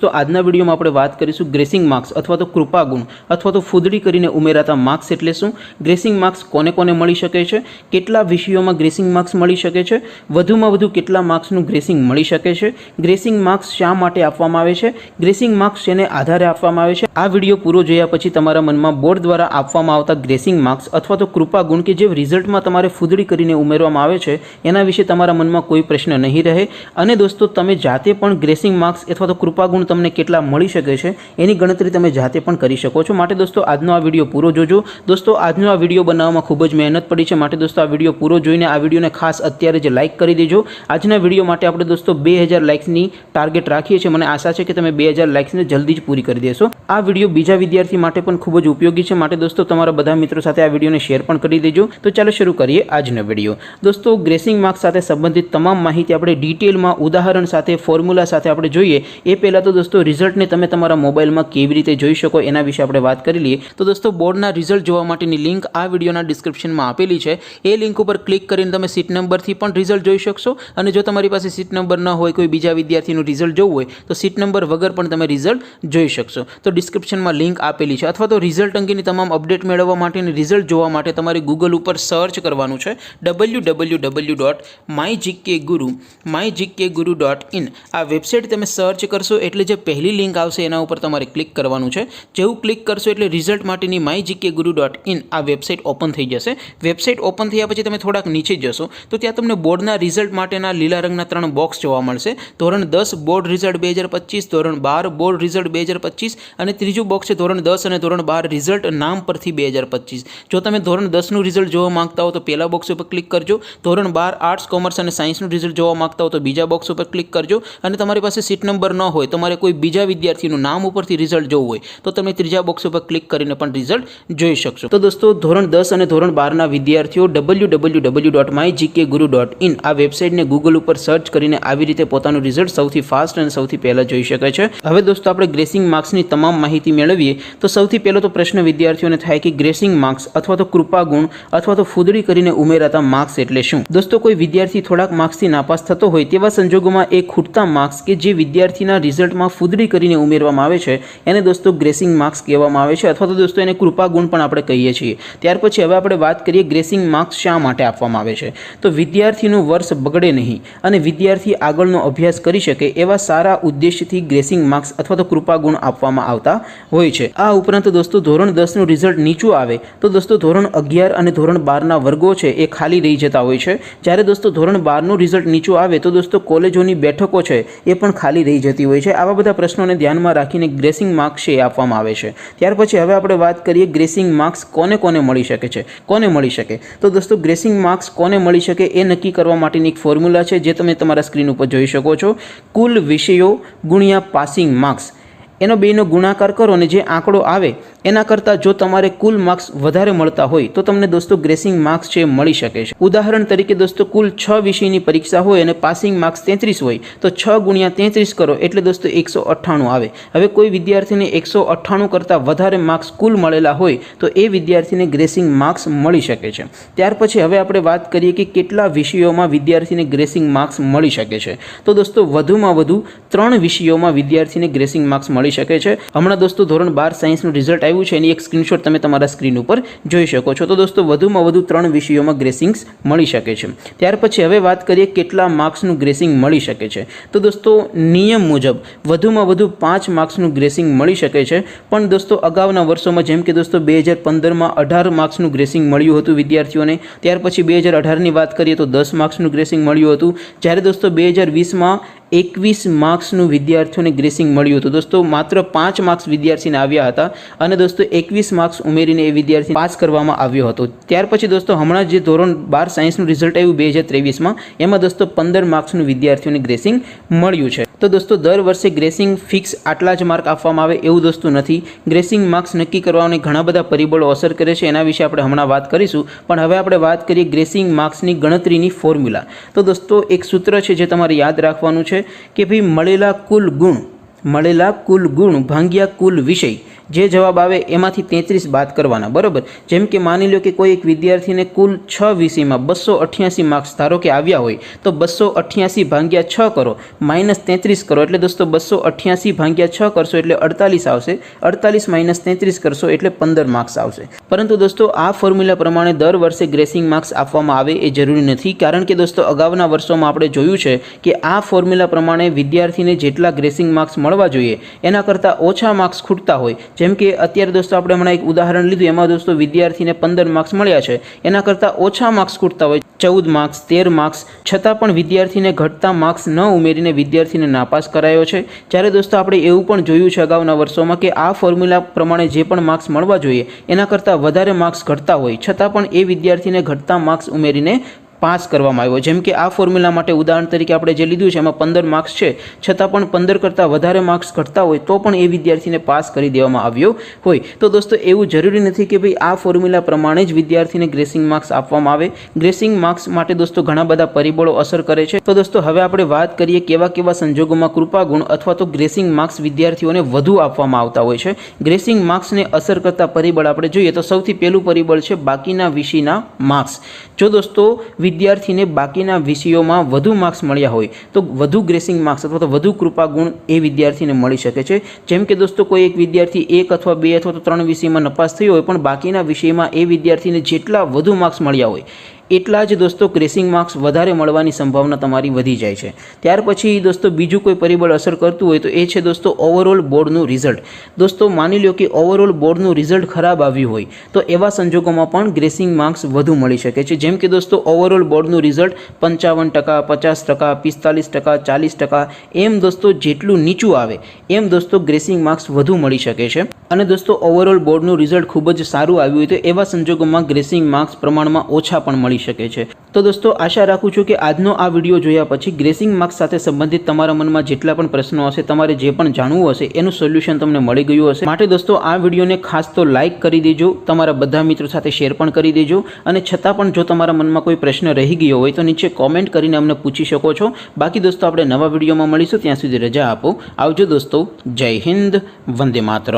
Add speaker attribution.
Speaker 1: तो આજના વિડીયોમાં આપણે વાત કરીશું ગ્રેસિંગ માર્ક્સ અથવા તો કૃપા ગુણ અથવા તો ફૂદડી કરીને ઉમેરાતા માર્ક્સ એટલે શું, ગ્રેસિંગ માર્ક્સ કોને કોને મળી શકે છે, કેટલા વિષયોમાં ગ્રેસિંગ માર્ક્સ મળી શકે છે, વધુમાં વધુ કેટલા માર્ક્સનું ગ્રેસિંગ મળી શકે છે, ગ્રેસિંગ માર્ક્સ શા માટે આપવામાં આવે છે, ગ્રેસિંગ માર્ક્સ શેને આધારે આપવામાં આવે છે। આ વિડીયો પૂરો જોયા પછી તમારા મનમાં બોર્ડ દ્વારા આપવામાં આવતા ગ્રેસિંગ માર્ક્સ અથવા તો કૃપા ગુણ કે જે રિઝલ્ટમાં તમારે ફૂદડી કરીને ઉમેરવામાં આવે છે એના વિશે તમારા મનમાં કોઈ પ્રશ્ન નહીં રહે। અને દોસ્તો તમે જાતે પણ ગ્રેસિંગ માર્ક્સ અથવા તો કૃપા ગુણ તમને કેટલા મળી શકે છે એની ગણતરી તમે જાતે પણ કરી શકો છો। માટે દોસ્તો આજનો આ વિડીયો પૂરો જોજો। દોસ્તો આજનો આ વિડીયો બનાવવામાં ખૂબ જ મહેનત પડી છે, માટે દોસ્તો આ વિડીયો પૂરો જોઈને આ વિડીયોને ખાસ અત્યારે જ લાઇક કરી દેજો। આજના વિડીયો માટે આપણે દોસ્તો 2000 લાઇક્સની ટાર્ગેટ રાખીએ છીએ। મને આશા છે કે તમે 2000 લાઇક્સને જલ્દી જ પૂરી કરી દેશો। આ વિડીયો બીજા વિદ્યાર્થી માટે પણ ખૂબ જ ઉપયોગી છે, માટે દોસ્તો તમારા બધા મિત્રો સાથે આ વિડીયોને શેર પણ કરી દેજો। તો ચાલો શરૂ કરીએ આજનો વિડીયો। દોસ્તો ગ્રેસિંગ માર્ક્સ સાથે સંબંધિત તમામ માહિતી આપણે ડિટેલમાં ઉદાહરણ સાથે ફોર્મ્યુલા સાથે આપણે જોઈએ એ પહેલાં તો દોસ્તો રિઝલ્ટને તમે તમારા મોબાઈલમાં કેવી રીતે જોઈ શકો એના વિશે આપણે વાત કરી લઈએ। તો દોસ્તો બોર્ડના રિઝલ્ટ જોવા માટેની લિંક આ વિડીયોના ડિસ્ક્રિપ્શનમાં આપેલી છે। એ લિંક ઉપર ક્લિક કરીને તમે સીટ નંબરથી પણ રિઝલ્ટ જોઈ શકશો, અને જો તમારી પાસે સીટ નંબર ન હોય, કોઈ બીજા વિદ્યાર્થીનું રિઝલ્ટ જોવું હોય તો સીટ નંબર વગર પણ તમે રિઝલ્ટ જોઈ શકશો। તો ડિસ્ક્રિપ્શનમાં લિંક આપેલી છે। અથવા તો રિઝલ્ટ અંગેની તમામ અપડેટ મેળવવા માટે અને રિઝલ્ટ જોવા માટે તમારે ગૂગલ ઉપર સર્ચ કરવાનું છે www.mygkguru.in। આ વેબસાઇટ તમે સર્ચ કરશો એટલે જે પહેલી લિંક આવશે એના ઉપર તમારે ક્લિક કરવાનું છે। જેવું ક્લિક કરશો એટલે રિઝલ્ટ માટેની mygkguru.in આ વેબસાઇટ ઓપન થઈ જશે। વેબસાઇટ ઓપન થયા પછી તમે થોડાક નીચે જશો તો ત્યાં તમને બોર્ડના રિઝલ્ટ માટેના લીલા રંગના 3 બોક્સ જોવા મળશે। ધોરણ 10 બોર્ડ રિઝલ્ટ 2025, ધોરણ 12 બોર્ડ રિઝલ્ટ 2025 અને ત્રીજું બોક્સ છે ધોરણ 10 અને ધોરણ 12 રિઝલ્ટ નામ પરથી 2025। જો તમે ધોરણ 10નું રિઝલ્ટ જોવા માંગતા હો તો પહેલા બોક્સ ઉપર ક્લિક કરજો, ધોરણ 12 આર્ટ્સ કોમર્સ અને સાયન્સનું રિઝલ્ટ જોવા માંગતા હો તો બીજા બોક્સ ઉપર ક્લિક કરજો, અને તમારી પાસે સીટ નંબર ન હોય, તમારે કોઈ બીજા વિદ્યાર્થીનું નામ ઉપરથી રિઝલ્ટ જોવું હોય તો તમે ત્રીજા બોક્સ ઉપર ક્લિક કરીને પણ રિઝલ્ટ જોઈ શકશો। તો દોસ્તો ધોરણ 10 અને ધોરણ 12ના વિદ્યાર્થીઓ www.mygkguru.in આ વેબસાઇટને ગૂગલ ઉપર સર્ચ કરીને આવી રીતે પોતાનું રિઝલ્ટ સૌથી ફાસ્ટ અને સૌથી પહેલા જોઈ શકે છે। હવે દોસ્તો આપણે ગ્રેસિંગ માર્ક્સની તમામ માહિતી મેળવીએ તો સૌથી પહેલો તો પ્રશ્ન વિદ્યાર્થીઓને થાય કે ગ્રેસિંગ માર્ક્સ અથવા તો કૃપા ગુણ અથવા તો ફૂદડી કરીને ઉમેરાતા માર્ક્સ એટલે શું। દોસ્તો કોઈ વિદ્યાર્થી થોડાક માર્ક્સથી નાપાસ થતો હોય તેવા સંજોગોમાં એ ખૂટતા માર્ક્સ કે જે વિદ્યાર્થીના રિઝલ્ટમાં ફૂદડી કરીને ઉમેરવામાં આવે છે એને દોસ્તો ગ્રેસિંગ માર્ક્સ કહેવામાં આવે છે, અથવા તો દોસ્તો એને કૃપા ગુણ પણ આપણે કહીએ છીએ। ત્યાર પછી હવે આપણે વાત કરીએ ગ્રેસિંગ માર્ક્સ શા માટે આપવામાં આવે છે। તો વિદ્યાર્થીનું વર્ષ બગડે નહીં અને વિદ્યાર્થી આગળનો અભ્યાસ કરી શકે એવા સારા ઉદ્દેશ્યથી ગ્રેસિંગ માર્ક્સ અથવા તો કૃપા ગુણ આપવામાં આવતા હોય છે। આ ઉપરાંત દોસ્તો ધોરણ 10નું રિઝલ્ટ નીચું આવે તો દોસ્તો ધોરણ 11 અને ધોરણ 12ના વર્ગો છે એ ખાલી રહી જતા હોય છે। જ્યારે દોસ્તો ધોરણ 12નું રિઝલ્ટ નીચું આવે તો દોસ્તો કોલેજોની બેઠકો છે એ પણ ખાલી રહી જતી હોય છે। આવા બધા પ્રશ્નોને ધ્યાનમાં રાખીને ગ્રેસિંગ માર્ક્સ છે એ આપવામાં આવે છે। ત્યાર પછી હવે આપણે વાત કરીએ ગ્રેસિંગ માર્ક્સ કોને કોને મળી શકે છે, કોને મળી શકે। તો દોસ્તો ગ્રેસિંગ માર્ક્સ કોને મળી શકે એ નક્કી કરવા માટેની એક ફોર્મ્યુલા છે જે તમે તમારા સ્ક્રીન ઉપર જોઈ શકો છો। કુલ વિષયો ગુણ્યા પાસિંગ માર્ક્સ એનો બેનો ગુણાકાર કરો અને જે આંકડો આવે એના કરતાં જો તમારે કુલ માર્ક્સ વધારે મળતા હોય તો તમને દોસ્તો ગ્રેસિંગ માર્ક્સ છે મળી શકે છે। ઉદાહરણ તરીકે દોસ્તો કુલ 6 વિષયની પરીક્ષા હોય અને પાસિંગ માર્ક્સ 33 હોય તો 6 ગુણ્યા 33 કરો એટલે દોસ્તો 198 આવે। હવે કોઈ વિદ્યાર્થીને 198 કરતાં વધારે માર્ક્સ કુલ મળેલા હોય તો એ વિદ્યાર્થીને ગ્રેસિંગ માર્ક્સ મળી શકે છે। ત્યાર પછી હવે આપણે વાત કરીએ કે કેટલા વિષયોમાં વિદ્યાર્થીને ગ્રેસિંગ માર્ક્સ મળી શકે છે। તો દોસ્તો વધુમાં વધુ 3 વિષયોમાં વિદ્યાર્થીને ગ્રેસિંગ માર્ક્સ મળી શકે છે। હમણાં દોસ્તો ધોરણ 12 સાયન્સનું રિઝલ્ટ આવ્યું છે એની એક સ્ક્રીનશોટ તમે તમારા સ્ક્રીન ઉપર જોઈ શકો છો। તો દોસ્તો વધુમાં વધુ 3 વિષયોમાં ગ્રેસિંગ્સ મળી શકે છે। ત્યાર પછી હવે વાત કરીએ કેટલા માર્ક્સનું ગ્રેસિંગ મળી શકે છે। તો દોસ્તો નિયમ મુજબ વધુમાં વધુ 5 માર્ક્સનું ગ્રેસિંગ મળી શકે છે, પણ દોસ્તો અગાઉના વર્ષોમાં જેમ કે દોસ્તો 2015માં 18 માર્ક્સનું ગ્રેસિંગ મળ્યું હતું વિદ્યાર્થીઓને। ત્યાર પછી 2018ની વાત કરીએ તો 10 માર્ક્સનું ગ્રેસિંગ મળ્યું હતું, જ્યારે દોસ્તો 2020માં 21 માર્ક્સનું વિદ્યાર્થીઓને ગ્રેસિંગ મળ્યું હતું। દોસ્તો માત્ર 5 માર્ક્સ વિદ્યાર્થીને આવ્યા હતા અને દોસ્તો 21 માર્ક્સ ઉમેરીને એ વિદ્યાર્થી પાસ કરવામાં આવ્યો હતો। ત્યાર પછી દોસ્તો હમણાં જે ધોરણ 12 સાયન્સનું રિઝલ્ટ આવ્યું 2023માં એમાં દોસ્તો 15 માર્ક્સનું વિદ્યાર્થીઓને ગ્રેસિંગ મળ્યું છે। તો દોસ્તો દર વર્ષે ગ્રેસિંગ ફિક્સ આટલા જ માર્ક આપવામાં આવે એવું દોસ્તો નથી। ગ્રેસિંગ માર્ક્સ નક્કી કરવાને ઘણા બધા પરિબળો અસર કરે છે, એના વિશે આપણે હમણાં વાત કરીશું। પણ હવે આપણે વાત કરીએ ગ્રેસિંગ માર્ક્સની ગણતરીની ફોર્મ્યુલા। તો દોસ્તો એક સૂત્ર છે જે તમારે યાદ રાખવાનું છે કે ભાઈ મળેલા કુલ ગુણ ભાગ્યા કુલ વિષય જે જવાબ આવે એમાંથી 33 બાદ કરવાના, બરાબર। જેમ કે માની લો કે કોઈ એક વિદ્યાર્થીને કુલ 6 વિષયમાં 288 માર્ક્સ ધારો કે આવ્યા હોય, તો 288 ભાગ્યા 6 કરો માઇનસ 33 કરો, એટલે દોસ્તો 288 ભાગ્યા 6 કરશો એટલે 48 આવશે, 48 માઇનસ 33 કરશો એટલે 15 માર્ક્સ આવશે। પરંતુ દોસ્તો આ ફોર્મ્યુલા પ્રમાણે દર વર્ષે ગ્રેસિંગ માર્ક્સ આપવામાં આવે એ જરૂરી નથી, કારણ કે દોસ્તો અગાઉના વર્ષોમાં આપણે જોયું છે કે આ ફોર્મ્યુલા પ્રમાણે વિદ્યાર્થીને જેટલા ગ્રેસિંગ માર્ક્સ મળવા જોઈએ એના કરતાં ઓછા માર્ક્સ ખૂટતા હોય। જેમ કે અત્યારે દોસ્તો આપણે હમણાં એક ઉદાહરણ લીધું, એમાં દોસ્તો વિદ્યાર્થીને 15 માર્ક્સ મળ્યા છે, એના કરતાં ઓછા માર્ક્સ ખૂટતા હોય 14 માર્ક્સ 13 માર્ક્સ, છતાં પણ વિદ્યાર્થીને ઘટતા માર્ક્સ ન ઉમેરીને વિદ્યાર્થીને નાપાસ કરાયો છે। જ્યારે દોસ્તો આપણે એવું પણ જોયું છે અગાઉના વર્ષોમાં કે આ ફોર્મ્યુલા પ્રમાણે જે પણ માર્ક્સ મળવા જોઈએ એના કરતાં વધારે માર્ક્સ ઘટતા હોય, છતાં પણ એ વિદ્યાર્થીને ઘટતા માર્ક્સ ઉમેરીને પાસ કરવામાં આવ્યો। જેમ કે આ ફોર્મ્યુલા માટે ઉદાહરણ તરીકે આપણે જે લીધું છે એમાં 15 માર્ક્સ છે, છતાં પણ 15 કરતાં વધારે માર્ક્સ ઘટતા હોય તો પણ એ વિદ્યાર્થીને પાસ કરી દેવામાં આવ્યો હોય। તો દોસ્તો એવું જરૂરી નથી કે ભાઈ આ ફોર્મ્યુલા પ્રમાણે જ વિદ્યાર્થીને ગ્રેસિંગ માર્ક્સ આપવામાં આવે। ગ્રેસિંગ માર્ક્સ માટે દોસ્તો ઘણા બધા પરિબળો અસર કરે છે। તો દોસ્તો હવે આપણે વાત કરીએ કેવા કેવા સંજોગોમાં કૃપા ગુણ અથવા તો ગ્રેસિંગ માર્ક્સ વિદ્યાર્થીઓને વધુ આપવામાં આવતા હોય છે। ગ્રેસિંગ માર્ક્સને અસર કરતા પરિબળ આપણે જોઈએ તો સૌથી પહેલું પરિબળ છે બાકીના વિષયના માર્ક્સ। જો દોસ્તો વિદ્યાર્થીને બાકીના વિષયોમાં વધુ માર્ક્સ મળ્યા હોય તો વધુ ગ્રેસિંગ માર્ક્સ અથવા તો વધુ કૃપા ગુણ એ વિદ્યાર્થીને મળી શકે છે। જેમ કે દોસ્તો કોઈ એક વિદ્યાર્થી 1 અથવા 2 અથવા તો 3 વિષયમાં નપાસ થયો હોય, પણ બાકીના વિષયમાં એ વિદ્યાર્થીને જેટલા વધુ માર્ક્સ મળ્યા હોય એટલા જ દોસ્તો ગ્રેસિંગ માર્ક્સ વધારે મળવાની સંભાવના તમારી વધી જાય છે। ત્યાર પછી દોસ્તો બીજું કોઈ પરિબળ અસર કરતું હોય તો એ છે દોસ્તો ઓવરઓલ બોર્ડનું રિઝલ્ટ। દોસ્તો માની લો કે ઓવરઓલ બોર્ડનું રિઝલ્ટ ખરાબ આવ્યું હોય તો એવા સંજોગોમાં પણ ગ્રેસિંગ માર્ક્સ વધુ મળી શકે છે। જેમ કે દોસ્તો ઓવરઓલ બોર્ડનું રિઝલ્ટ 55%, 50%, 45%, 40%, એમ દોસ્તો જેટલું નીચું આવે એમ દોસ્તો ગ્રેસિંગ માર્ક્સ વધુ મળી શકે છે। અને દોસ્તો ઓવરઓલ બોર્ડનું રિઝલ્ટ ખૂબ જ સારું આવ્યું હોય તો એવા સંજોગોમાં ગ્રેસિંગ માર્ક્સ પ્રમાણમાં ઓછા પણ મળી શકે છે। તો દોસ્તો આશા રાખું છું કે આજનો આ વિડીયો જોયા પછી ગ્રેસિંગ માર્ક્સ સાથે સંબંધિત તમારા મનમાં જેટલા પણ પ્રશ્નો હશે, તમારે જે પણ જાણવું હશે એનું સોલ્યુશન તમને મળી ગયું હશે। માટે દોસ્તો આ વિડીયોને ખાસ તો લાઇક કરી દેજો, તમારા બધા મિત્રો સાથે શેર પણ કરી દેજો, અને છતાં પણ જો તમારા મનમાં કોઈ પ્રશ્ન રહી ગયો હોય તો નીચે કોમેન્ટ કરીને અમને પૂછી શકો છો। બાકી દોસ્તો આપણે નવા વિડીયોમાં મળીશું, ત્યાં સુધી રજા આપો, આવજો દોસ્તો, જય હિન્દ, વંદે માતરમ।